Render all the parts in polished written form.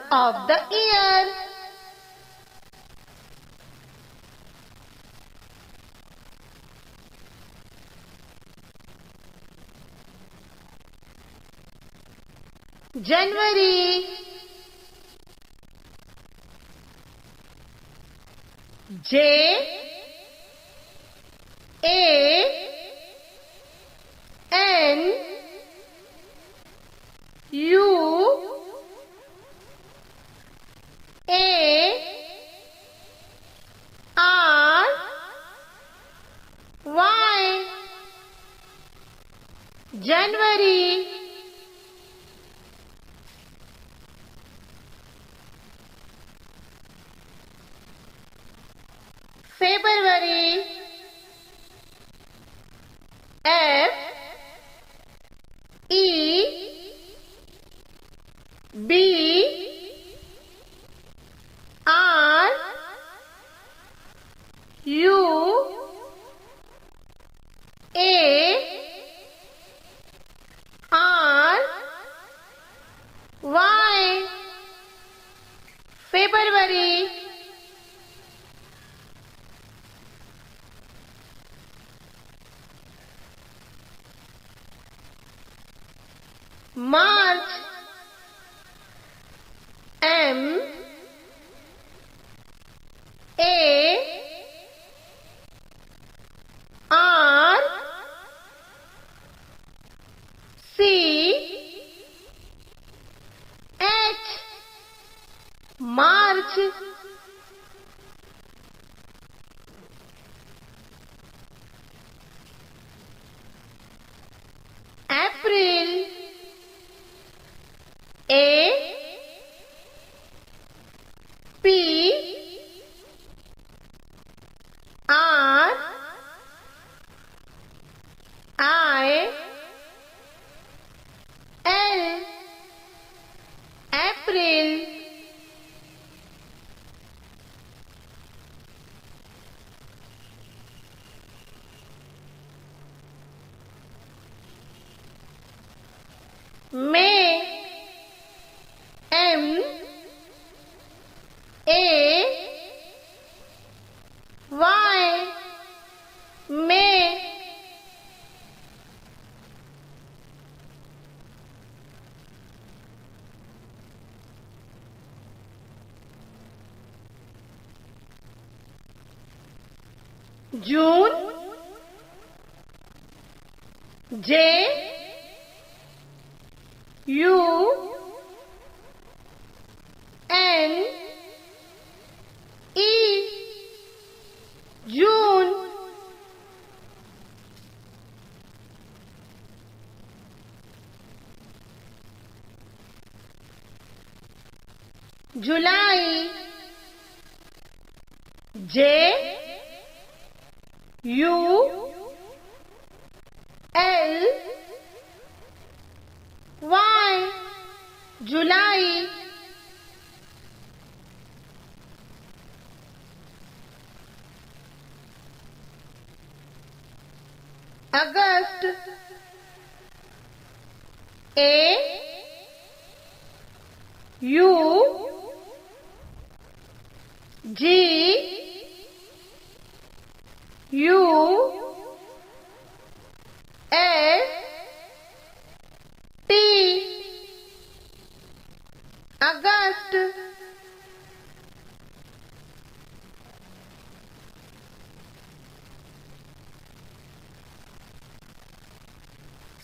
of the year. January. J A N U A R Y. January. February. F E B R U A R Y. February. March. M A R C H. March. April. A P R I L. April. May. M A Y. May. June. J U N E. June. July. J U L Y. July. August. A U G U S T. August.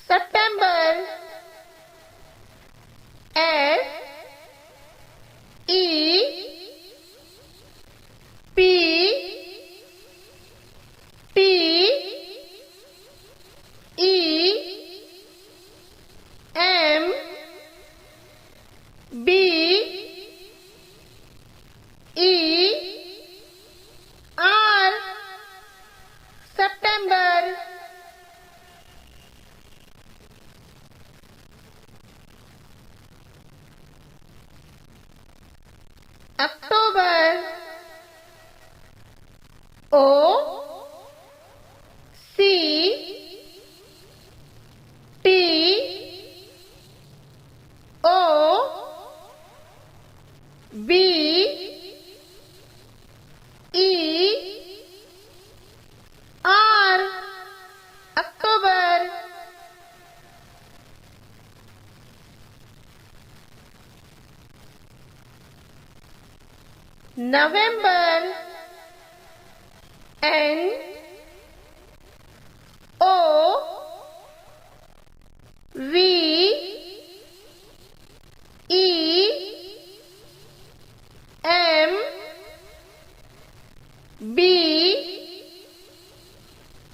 September. S E P T E M B E R. September. October. O C T O B E R October. November. N O V E M B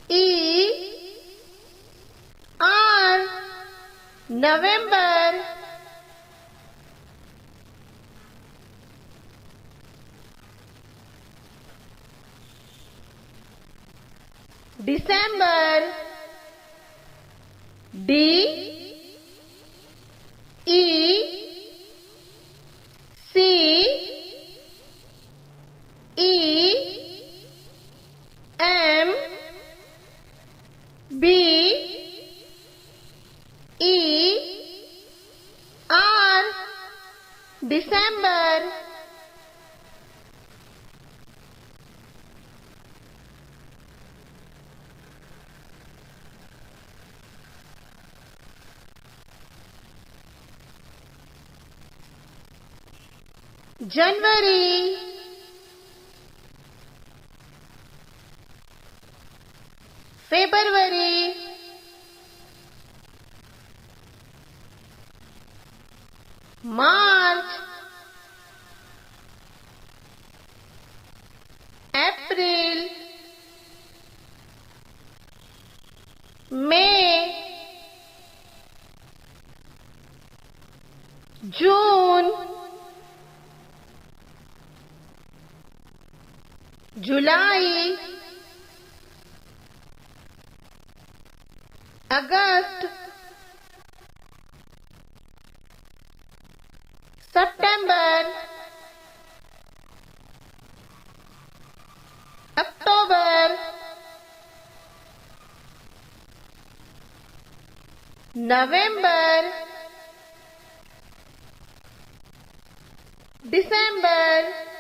E R November. December. D E C E M B E R December. January. February. March. April. May. June. July. August. September. October. November. December.